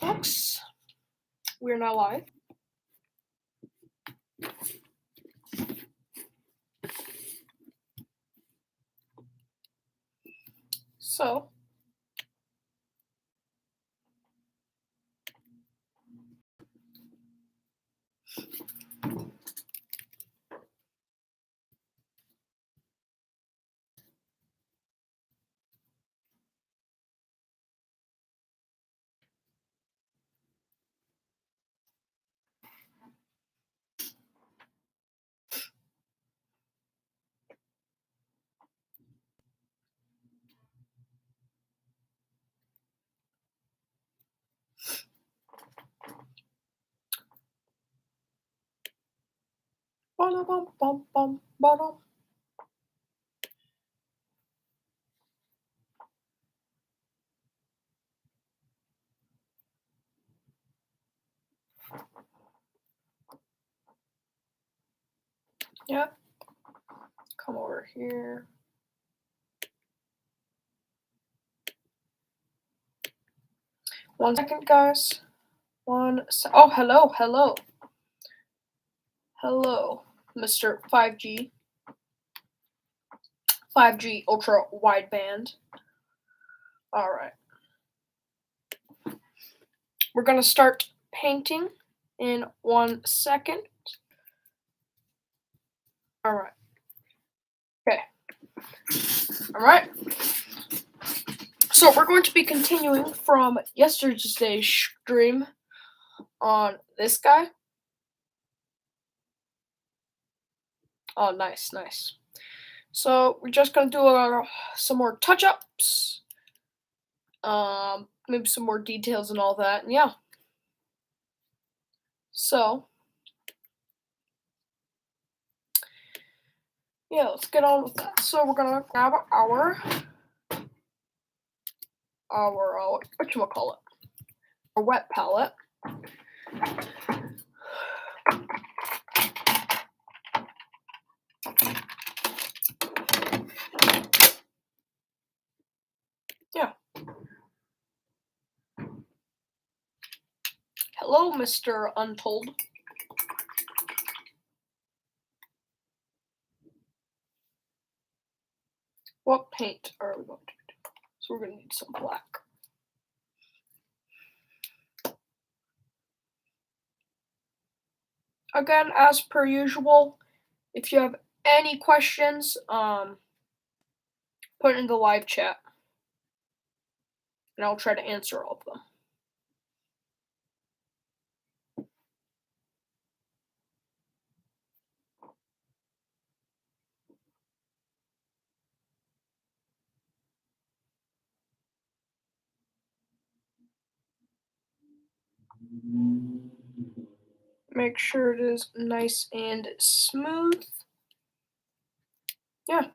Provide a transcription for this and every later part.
folks, we're now live. So, bum. Yep. Come over here. One second, guys. Oh, hello, Mr. 5G ultra wideband. All right. We're gonna start painting in 1 second. All right. Okay. All right. So we're going to be continuing from yesterday's stream on this guy. Oh, nice. So we're just gonna do some more touch-ups, maybe some more details and all that, and yeah. So yeah, let's get on with that. So we're gonna grab our whatchamacallit, our wet palette. Yeah. Hello, Mr. Untold. What paint are we going to do? So we're gonna need some black. Again, as per usual, if you have any questions, put it in the live chat, and I'll try to answer all of them. Make sure it is nice and smooth. Yeah.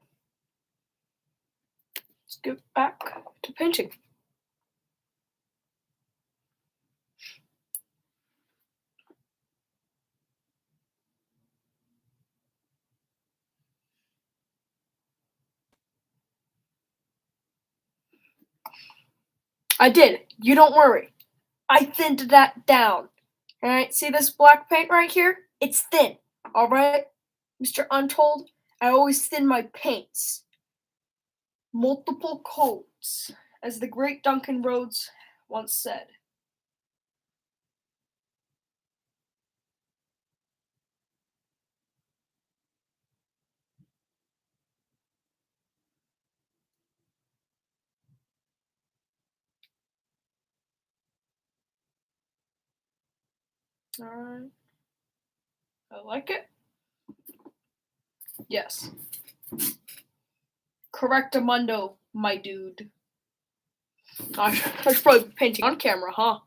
Let's get back to painting. I did. You don't worry. I thinned that down. Alright, see this black paint right here? It's thin. Alright? Mr. Untold, I always thin my paints. Multiple coats, as the great Duncan Rhodes once said. Alright. I like it. Yes. Correctamundo, my dude. I should probably be painting on camera, huh?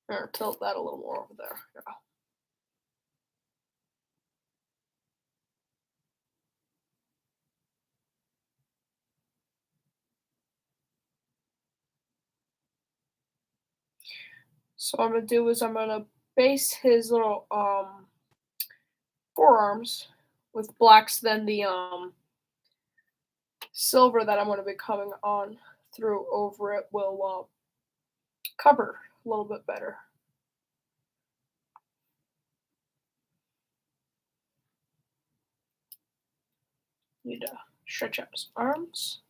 Or tilt that a little more over there. Yeah. So what I'm gonna do is I'm gonna base his little forearms with blacks, then the silver that I'm gonna be coming on through over it will cover a little bit better. Need to stretch out his arms.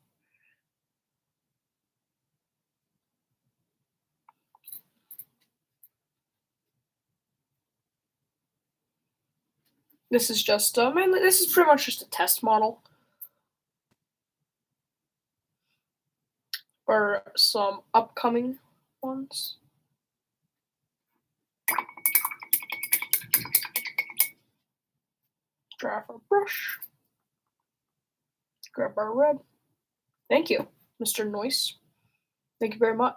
This is just mainly. This is pretty much just a test model for some upcoming ones. Grab our brush. Grab our red. Thank you, Mr. Noyce. Thank you very much.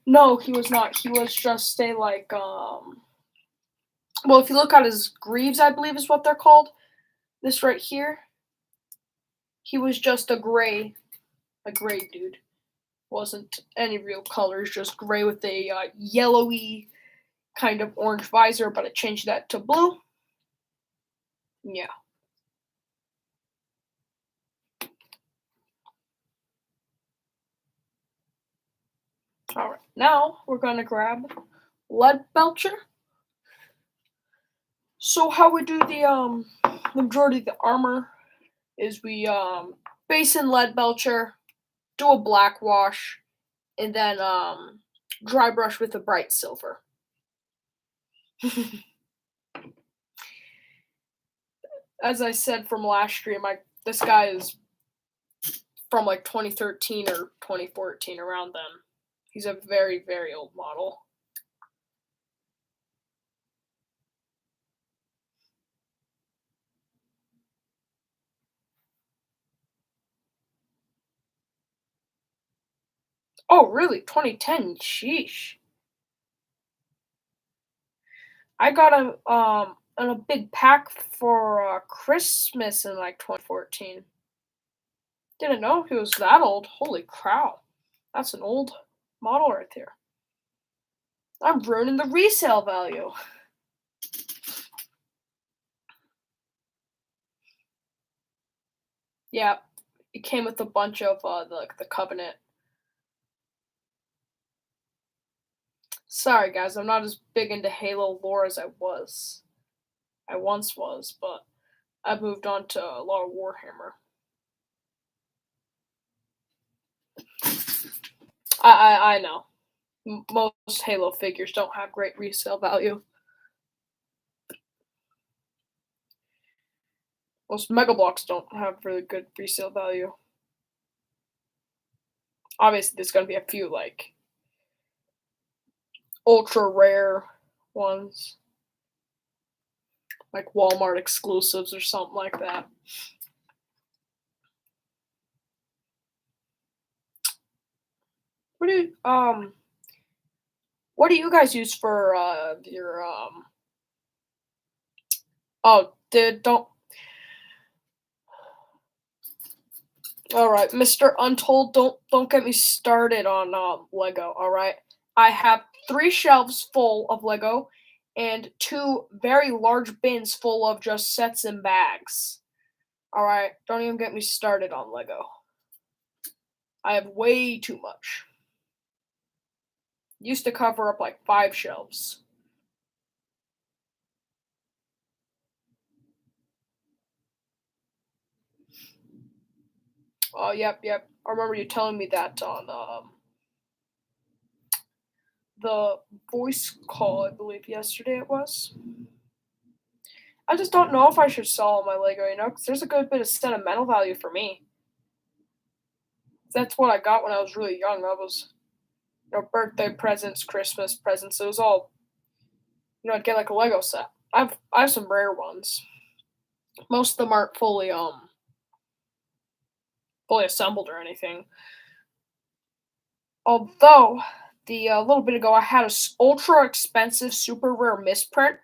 No, he was not. He was just a like well, if you look at his greaves, I believe is what they're called. This right here. He was just a gray dude. Wasn't any real colors, just gray with a yellowy kind of orange visor, but I changed that to blue. Yeah. Alright, now we're gonna grab lead belcher. So how we do the majority of the armor is we base in lead belcher, do a black wash, and then dry brush with a bright silver. As I said from last stream, this guy is from like 2013 or 2014, around then. He's a very, very old model. Oh, really? 2010? Sheesh. I got him in a big pack for Christmas in like 2014. Didn't know he was that old. Holy cow. That's an old model right there. I'm ruining the resale value. Yeah, it came with a bunch of the Covenant. Sorry guys, I'm not as big into Halo lore as I was. I once was, but I've moved on to a lot of Warhammer. I know. Most Halo figures don't have great resale value. Most Mega Blocks don't have really good resale value. Obviously, there's going to be a few, like, ultra rare ones. Like Walmart exclusives or something like that. What do you guys use for your oh, don't. All right, Mr. Untold, don't get me started on Lego, all right? I have 3 shelves full of Lego and 2 very large bins full of just sets and bags. All right, don't even get me started on Lego. I have way too much. Used to cover up like 5 shelves. Oh, yep. I remember you telling me that on the voice call, I believe yesterday it was. I just don't know if I should sell all my Lego, because there's a good bit of sentimental value for me. That's what I got when I was really young. That was, birthday presents, Christmas presents. It was all, I'd get like a Lego set. I have some rare ones. Most of them aren't fully assembled or anything. Although a little bit ago I had a ultra expensive, super rare misprint.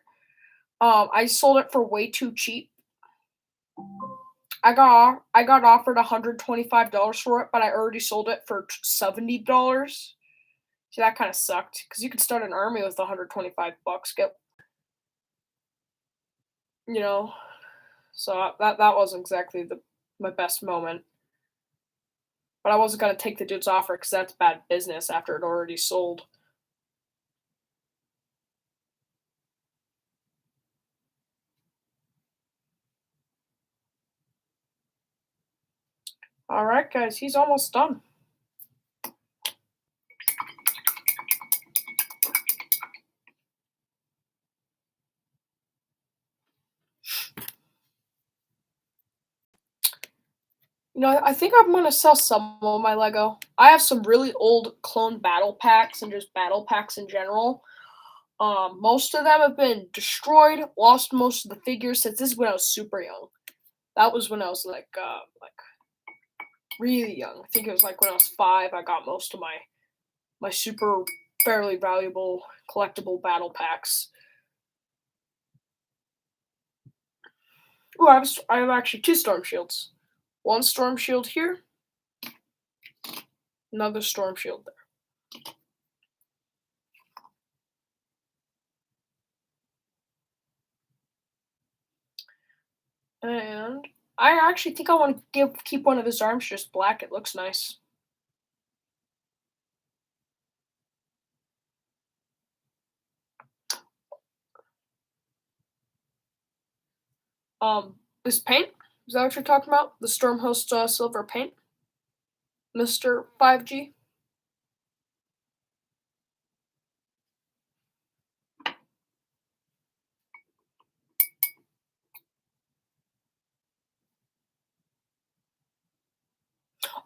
I sold it for way too cheap. I got offered $125 for it, but I already sold it for $70. See, that kind of sucked because you could start an army with 125 bucks. Get, you know, so that wasn't exactly the my best moment. But I wasn't gonna take the dude's offer because that's bad business after it already sold. All right, guys, he's almost done. I think I'm gonna sell some of my Lego. I have some really old clone battle packs and just battle packs in general. Most of them have been destroyed. Lost most of the figures since this is when I was super young. That was when I was like really young. I think it was like when I was 5. I got most of my super fairly valuable collectible battle packs. Oh, I have actually 2 storm shields. One storm shield here, another storm shield there. And I actually think I want to keep one of his arms just black. It looks nice. This paint, is that what you're talking about? The Stormhost silver paint, Mr. 5G.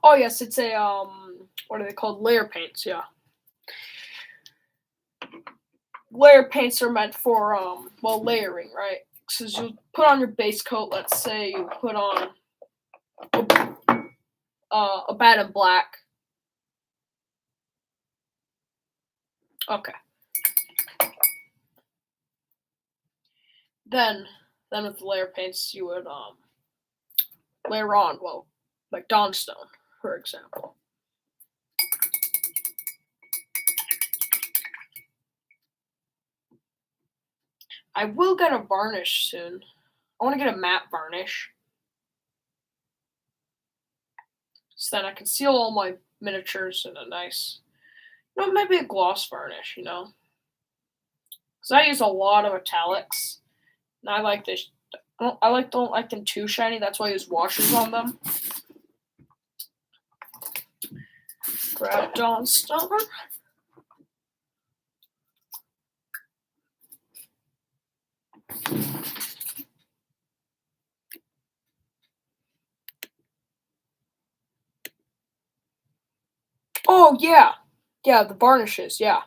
Oh yes, it's a what are they called? Layer paints. Yeah, layer paints are meant for well, layering, right? So you put on your base coat. Let's say you put on a bat in black. Okay. Then with the layer paints, you would layer on, well, like Dawnstone, for example. I will get a varnish soon. I want to get a matte varnish. So then I can seal all my miniatures in a nice, maybe a gloss varnish, Because I use a lot of metallics. And I like this. Don't like them too shiny. That's why I use washes on them. Grab Dawnstone. Oh yeah, yeah, the varnishes. Yeah,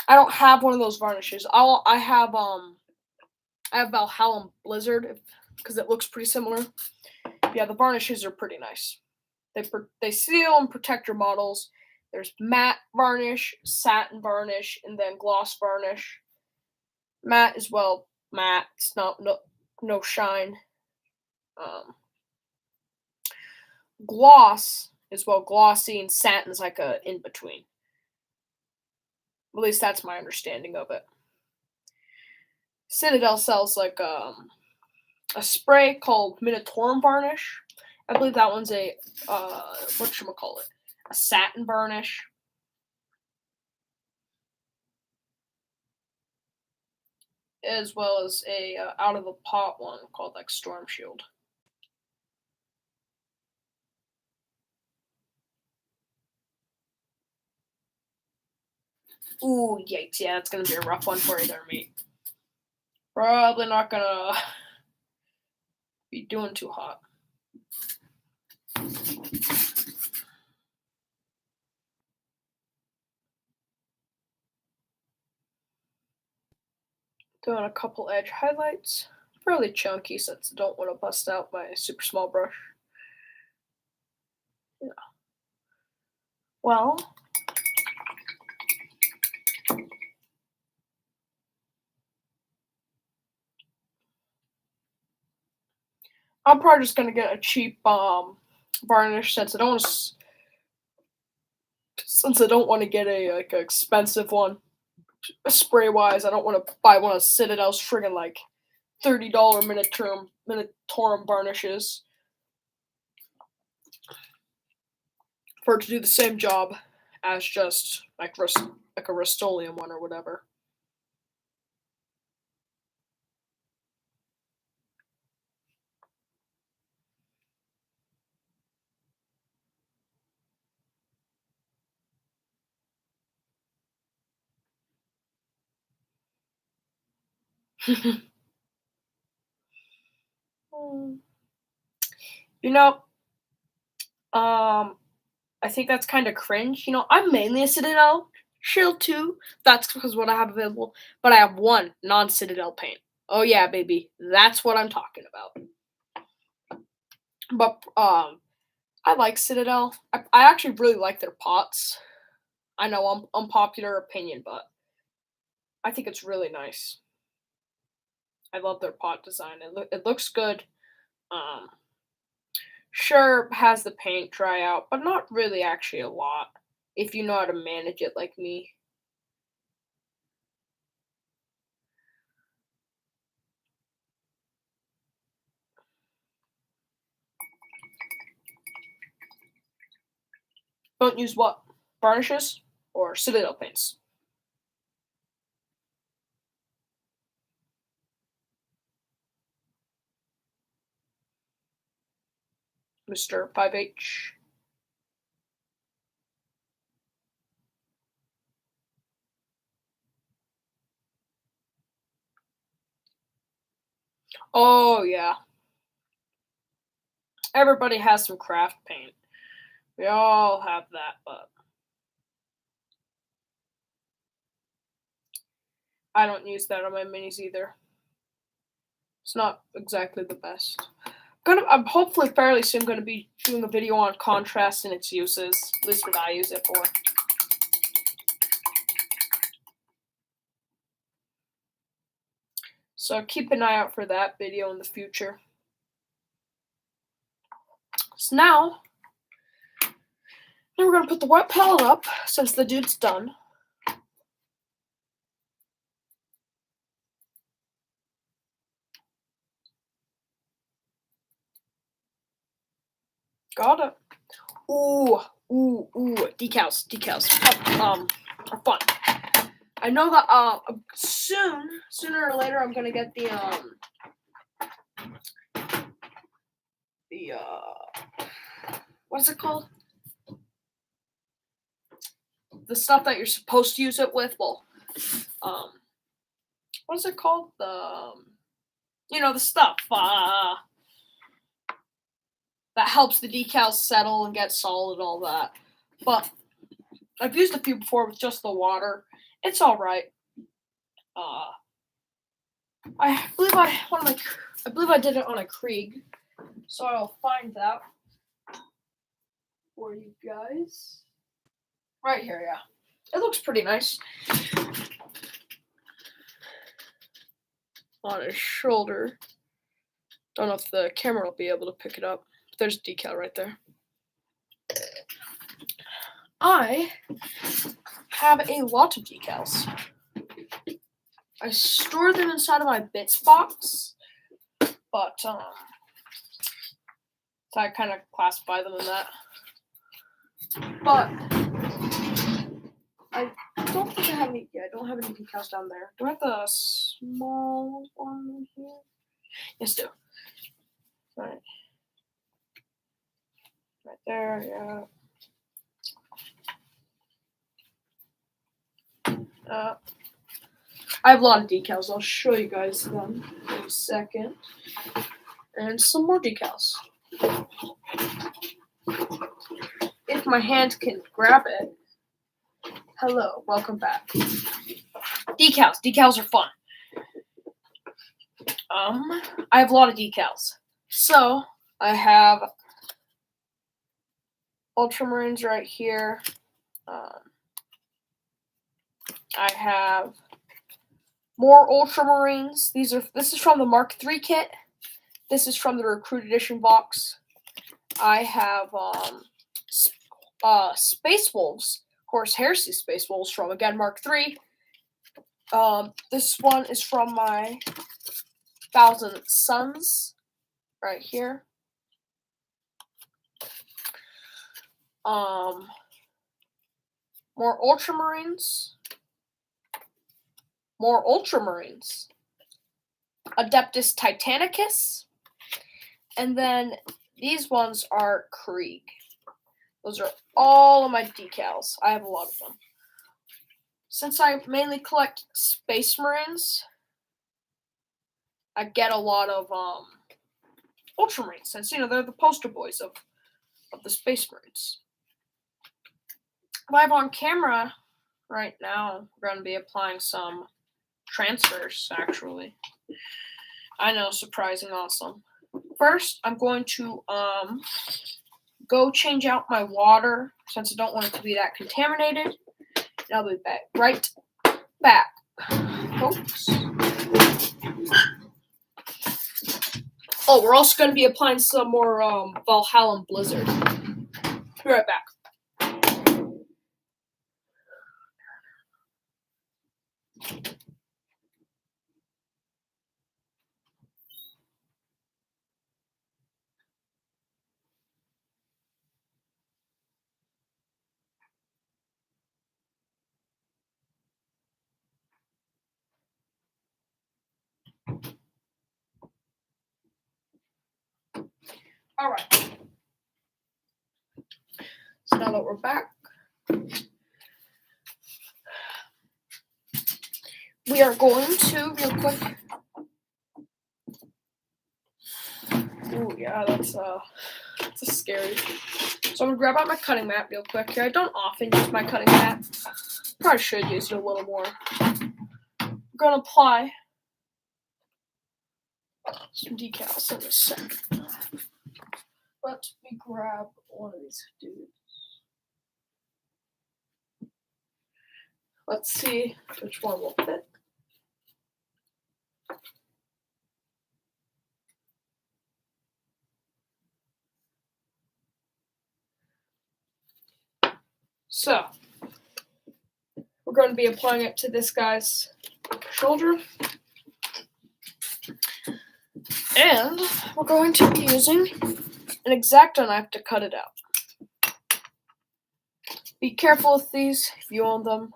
I don't have one of those varnishes. I have Valhalla Blizzard because it looks pretty similar. Yeah, the varnishes are pretty nice. They seal and protect your models. There's matte varnish, satin varnish, and then gloss varnish. Matte is well matte. It's not no shine. Um, Gloss is well glossy, and satin's like a in between. At least that's my understanding of it. Citadel sells like a spray called Minotaurum varnish. I believe that one's a whatchamacallit, a satin varnish. As well as a out of the pot one called like Storm Shield. Ooh, yikes! Yeah, that's gonna be a rough one for you there, mate. Probably not gonna be doing too hot. Doing a couple edge highlights. Fairly chunky since I don't want to bust out my super small brush. Yeah. Well, I'm probably just gonna get a cheap varnish since I don't want to. since I don't want to get a like an expensive one, spray wise. I don't want to buy one of Citadel's friggin' like $30 Minitorum varnishes for it to do the same job as just like a Rust-Oleum one or whatever. You know, I think that's kind of cringe. You know, I'm mainly a Citadel shield too. That's because what I have available. But I have one non-Citadel paint. Oh yeah, baby, that's what I'm talking about. But I like Citadel. I actually really like their pots. I know unpopular opinion, but I think it's really nice. I love their pot design. It looks good. Um, sure has the paint dry out, but not really actually a lot if you know how to manage it like me. Don't use what? Varnishes or Citadel paints? Mr. 5H. Oh yeah. Everybody has some craft paint. We all have that, but I don't use that on my minis either. It's not exactly the best. I'm hopefully fairly soon going to be doing a video on contrast and its uses. At least what I use it for. So keep an eye out for that video in the future. So now we're going to put the wet palette up since the dude's done. Got it. Ooh, decals. Are fun. I know that sooner or later, I'm gonna get the what's it called? The stuff that you're supposed to use it with. Well, what is it called? The stuff that helps the decals settle and get solid, all that. But I've used a few before with just the water. It's all right. I believe I did it on a Krieg, so I'll find that for you guys. Right here, yeah. It looks pretty nice. On his shoulder. Don't know if the camera will be able to pick it up. There's a decal right there. I have a lot of decals. I store them inside of my bits box, but so I kind of classify them in that. But I don't think I have any. Yeah, I don't have any decals down there. Do I have the small one here? Yes, do. Right there. Yeah. I have a lot of decals. I'll show you guys them in a second. And some more decals. If my hand can grab it. Hello, welcome back. Decals. Decals are fun. I have a lot of decals. So I have ultramarines right here. I have more ultramarines. This is from the Mark III kit. This is from the Recruit Edition box. I have Space Wolves Heresy Space Wolves from, again, Mark III. This one is from my Thousand Suns, right here. More Ultramarines. Adeptus Titanicus. And then these ones are Krieg. Those are all of my decals. I have a lot of them. Since I mainly collect Space Marines, I get a lot of Ultramarines, since, you know, they're the poster boys of the Space Marines. Live on camera right now, we're going to be applying some transfers, actually. I know, surprising awesome. First, I'm going to go change out my water, since I don't want it to be that contaminated. And I'll be back, right back, folks. Oh, we're also going to be applying some more Valhalla Blizzard. Be right back. All right. So now that we're back, we are going to, real quick. Ooh, yeah, that's scary. So I'm gonna grab out my cutting mat real quick here. I don't often use my cutting mat. Probably should use it a little more. I'm gonna apply some decals in a second. Let me grab one of these dudes. Let's see which one will fit. So, we're going to be applying it to this guy's shoulder. And we're going to be using an X-Acto knife to cut it out. Be careful with these if you own them.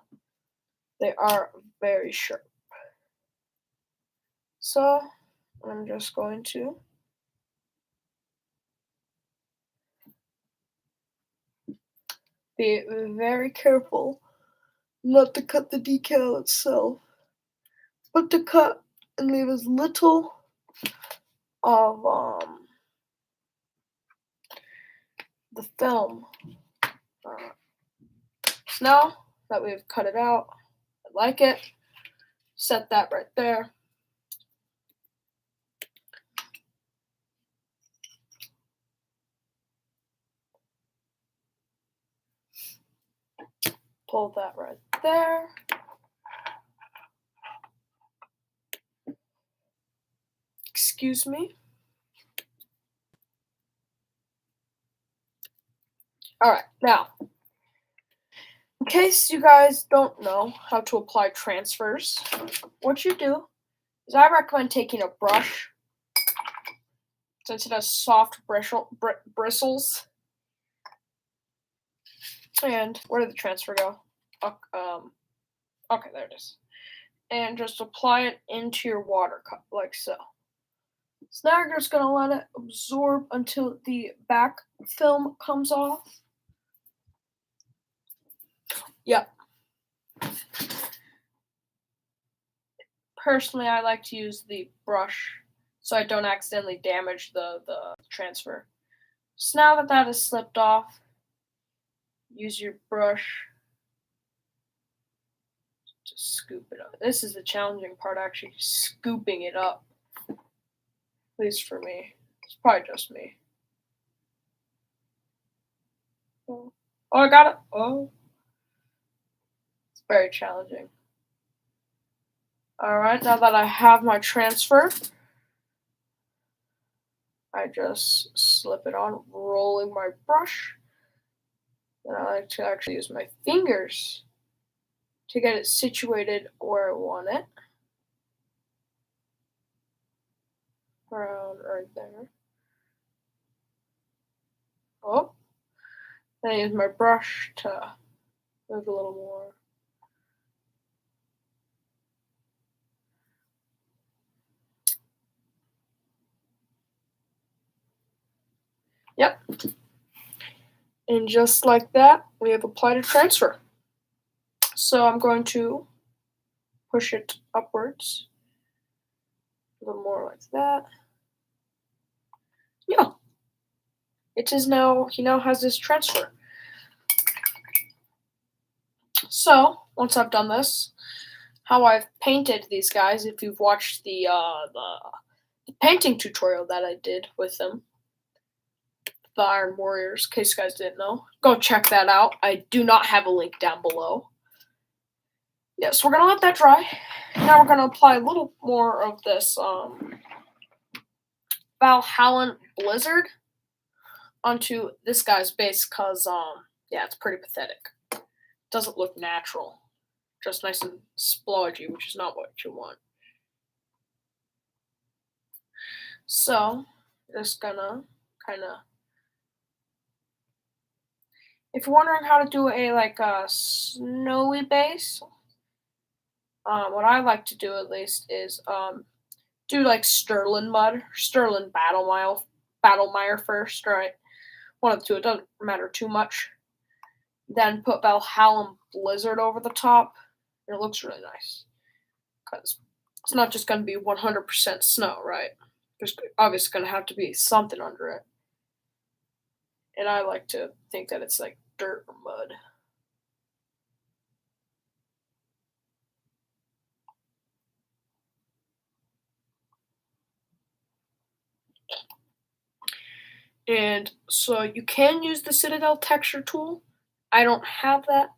They are very sharp. So, I'm just going to be very careful not to cut the decal itself, but to cut and leave as little of the film. So now that we've cut it out, I like it. Set that right there. Pull that right there. Excuse me. Alright, now, in case you guys don't know how to apply transfers, what you do is I recommend taking a brush, since it has soft bristles. And where did the transfer go? Okay, there it is. And just apply it into your water cup, like so. So now you're just going to let it absorb until the back film comes off. Yep. Personally, I like to use the brush so I don't accidentally damage the transfer. So now that has slipped off, use your brush to scoop it up. This is the challenging part, actually, scooping it up. At least for me. It's probably just me. Oh, I got it. Oh. It's very challenging. Alright, now that I have my transfer, I just slip it on, rolling my brush And I like to actually use my fingers to get it situated where I want it. Around right there. Oh, then I use my brush to move a little more. Yep. And just like that, we have applied a transfer. So I'm going to push it upwards. A little more like that. Yeah. It is now, he now has this transfer. So, once I've done this, how I've painted these guys, if you've watched the painting tutorial that I did with them, the Iron Warriors, in case you guys didn't know, go check that out. I do not have a link down below. Yes, we're going to let that dry. Now we're going to apply a little more of this Valhalla Blizzard onto this guy's base because, yeah, it's pretty pathetic. Doesn't look natural. Just nice and splodgy, which is not what you want. So, just gonna kind of... If you're wondering how to do a snowy base, what I like to do at least is do like Sterling mud, Sterling Battlemire first, right? One of the two. It doesn't matter too much. Then put Valhalla Blizzard over the top, and it looks really nice. Because it's not just going to be 100% snow, right? There's obviously going to have to be something under it. And I like to think that it's like dirt or mud. And so you can use the Citadel texture tool. I don't have that.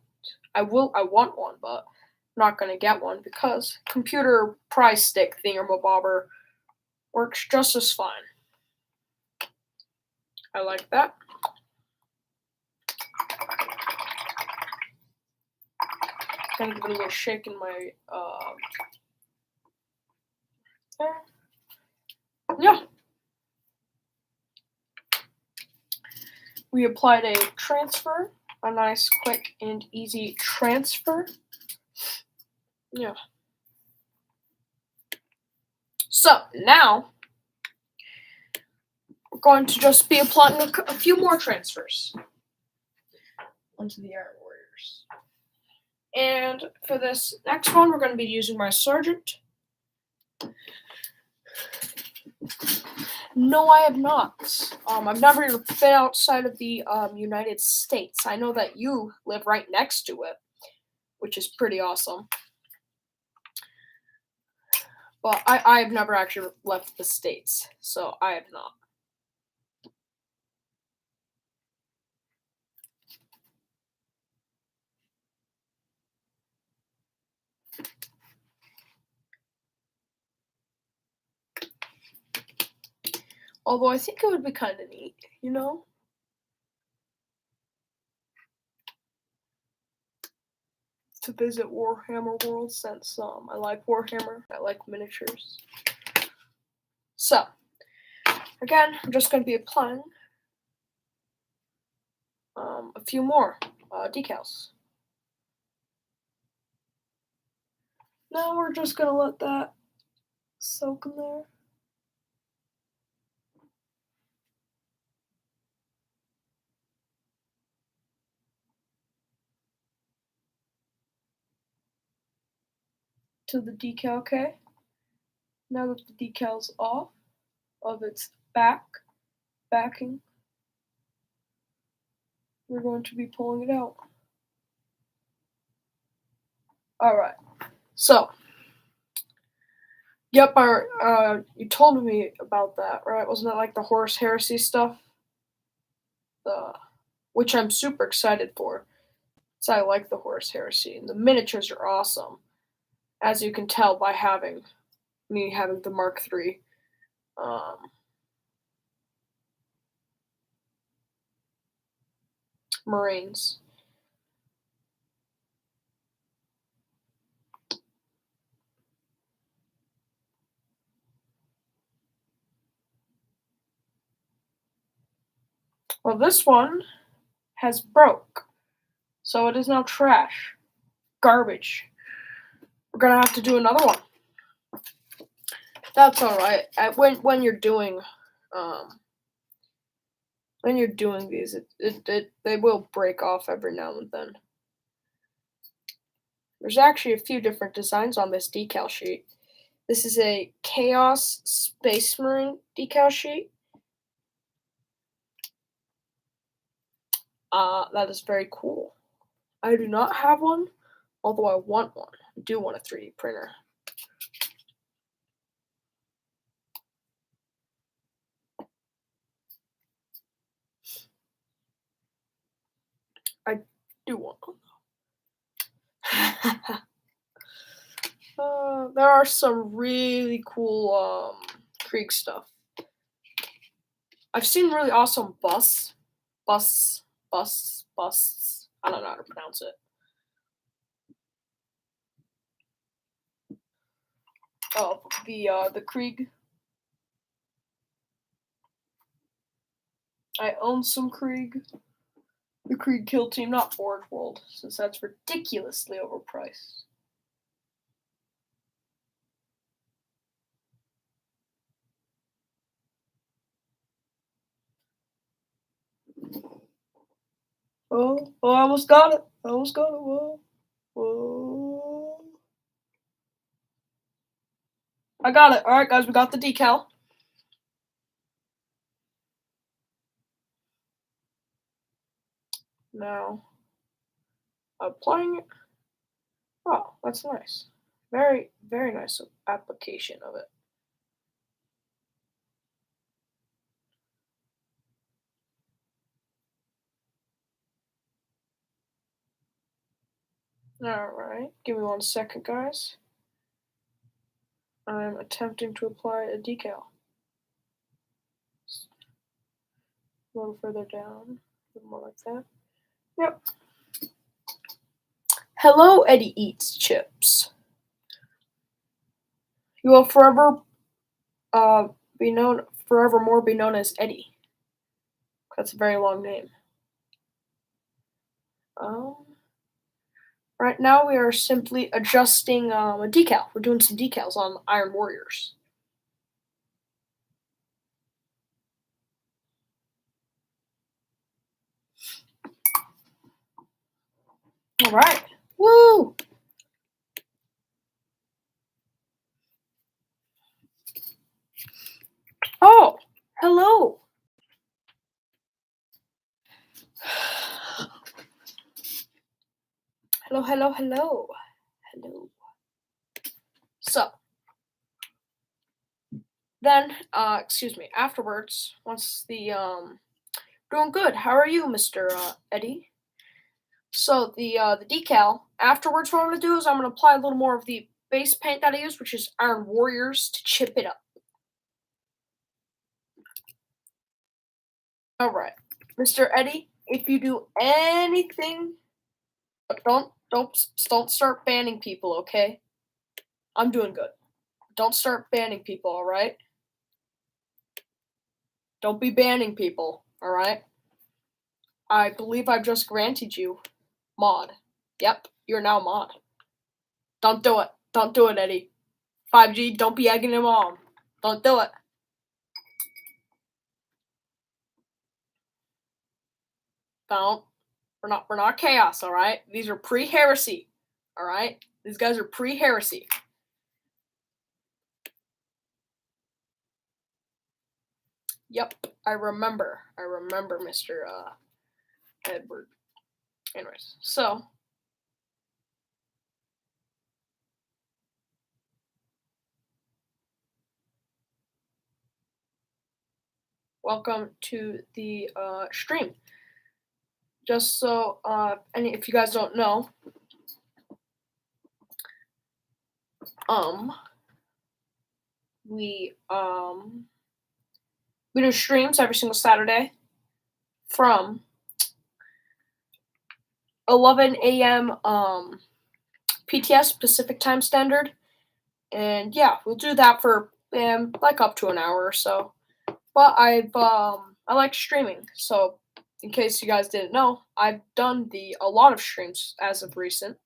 I want one, but I'm not going to get one because computer prize stick thingamabobber works just as fine. I like that. Gonna give it a little shake in my there. Yeah. We applied a transfer, a nice, quick, and easy transfer. Yeah. So now we're going to just be applying a few more transfers onto the Iron Warriors. And for this next one, we're going to be using my Sergeant. No, I have not. I've never been outside of the United States. I know that you live right next to it, which is pretty awesome. But I've never actually left the States, so I have not. Although I think it would be kind of neat, you know? To visit Warhammer World since I like Warhammer. I like miniatures. So, again, I'm just going to be applying a few more decals. Now we're just going to let that soak in there. To the decal, okay? Now that the decal's off of its backing, we're going to be pulling it out. Alright, so, yep, you told me about that, right? Wasn't it like the Horus Heresy stuff? Which I'm super excited for. So I like the Horus Heresy, and the miniatures are awesome, as you can tell by having the Mark III. Marines. Well, this one has broke, so it is now trash. Garbage. We're gonna have to do another one. That's all right. When you're doing, um, when you're doing these, they will break off every now and then. There's actually a few different designs on this decal sheet. This is a Chaos Space Marine decal sheet. That is very cool. I do not have one, although I want one. I do want a 3D printer. I do want one. There are some really cool Krieg stuff. I've seen really awesome busts. I don't know how to pronounce it. Oh, the Krieg. I own some Krieg. The Krieg Kill Team, not Forge World, since that's ridiculously overpriced. Oh, I almost got it. Whoa. I got it. All right, guys, we got the decal. Now, applying it. Oh, that's nice. Very, very nice application of it. Alright, give me 1 second, guys. I'm attempting to apply a decal. A little further down, a little more like that. Yep. Hello, Eddie Eats Chips. You will forevermore be known as Eddie. That's a very long name. Right now we are simply adjusting a decal. We're doing some decals on Iron Warriors. All right. Woo! Oh, hello. Hello. So, then, afterwards, once the, doing good. How are you, Mr. Eddie? So, the decal, afterwards, what I'm going to do is I'm going to apply a little more of the base paint that I use, which is Iron Warriors, to chip it up. Alright, Mr. Eddie, if you do anything, don't start banning people, okay? I'm doing good. Don't start banning people, alright? Don't be banning people, alright? I believe I've just granted you mod. Yep, you're now mod. Don't do it. Don't do it, Eddie. 5G, don't be egging him on. Don't do it. Don't. We're not chaos, alright? These are pre-heresy. Alright? These guys are pre-heresy. Yep, I remember, Mr. Edward. Anyways, so welcome to the stream. Just so and if you guys don't know, we do streams every single Saturday from 11 a.m. PTS, Pacific Time Standard. And yeah, we'll do that for like up to an hour or so. But I like streaming, so in case you guys didn't know, I've done a lot of streams as of recent.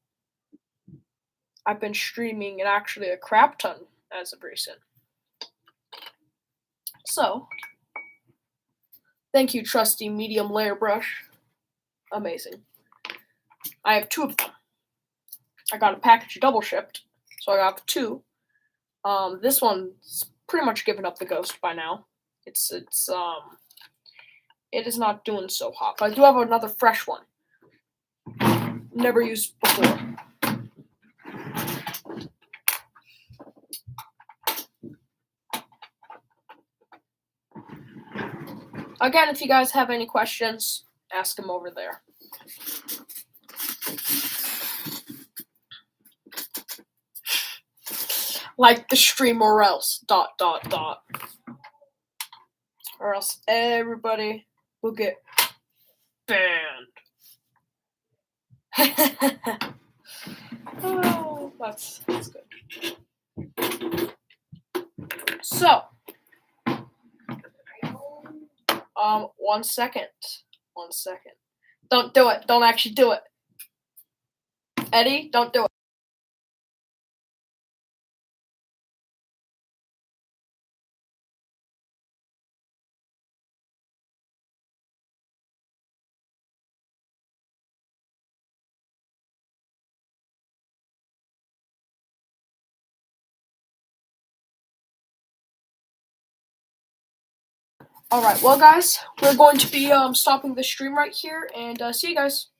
I've been streaming and actually a crap ton as of recent. So, thank you, trusty medium layer brush. Amazing. I have 2 of them. I got a package double shipped, so I have 2. This one's pretty much given up the ghost by now. It is not doing so hot, but I do have another fresh one. Never used before. Again, if you guys have any questions, ask them over there. Like the stream or else, ... Or else everybody will get banned. Oh, that's good. So, 1 second. 1 second. Don't do it. Don't actually do it. Eddie, don't do it. Alright, well guys, we're going to be stopping the stream right here, and see you guys.